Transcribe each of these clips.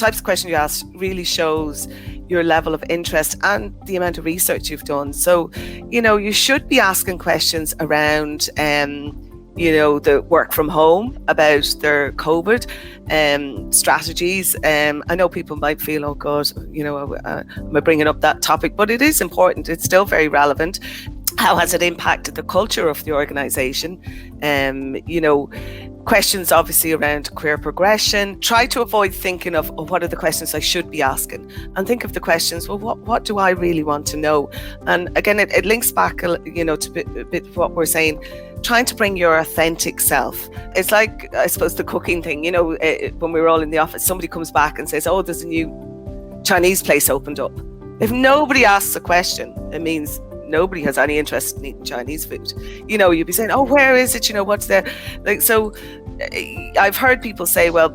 types of questions you ask really shows your level of interest and the amount of research you've done. So, you should be asking questions around, the work from home, about their COVID strategies. I know people might feel, oh God, am I bringing up that topic? But it is important. It's still very relevant. How has it impacted the culture of the organisation? Questions obviously around career progression. Try to avoid thinking of what are the questions I should be asking, and think of the questions, well, what do I really want to know? And again, it links back, to a bit of what we're saying, trying to bring your authentic self. It's like, I suppose, the cooking thing, when we were all in the office, somebody comes back and says, oh, there's a new Chinese place opened up. If nobody asks a question, it means nobody has any interest in eating Chinese food. You'd be saying, oh, where is it? What's there? So I've heard people say, well,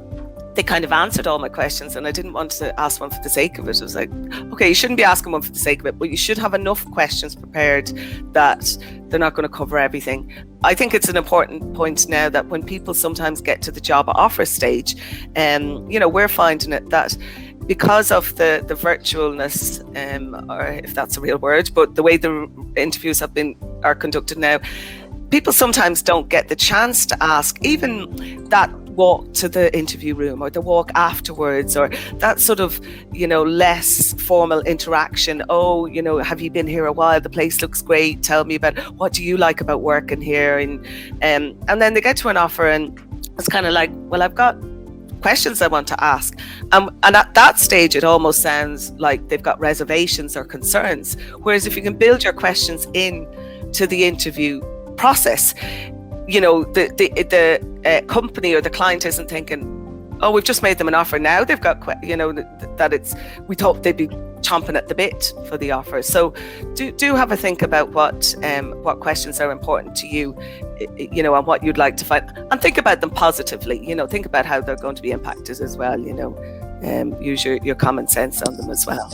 they kind of answered all my questions and I didn't want to ask one for the sake of it. I was like, okay, you shouldn't be asking one for the sake of it, but you should have enough questions prepared that they're not going to cover everything. I think it's an important point now that when people sometimes get to the job offer stage, we're finding it that because of the virtualness, or if that's a real word, but the way the interviews are conducted now, people sometimes don't get the chance to ask even that walk to the interview room or the walk afterwards, or that sort of, less formal interaction. Oh, have you been here a while? The place looks great. Tell me about, what do you like about working here? And then they get to an offer and it's kind of like, well, I've got questions I want to ask. And at that stage, it almost sounds like they've got reservations or concerns. Whereas if you can build your questions in to the interview process, the company or the client isn't thinking, oh, we've just made them an offer. Now they've got, we thought they'd be chomping at the bit for the offer. So do have a think about what questions are important to you, and what you'd like to find, and think about them positively. Think about how they're going to be impacted as well. Use your common sense on them as well.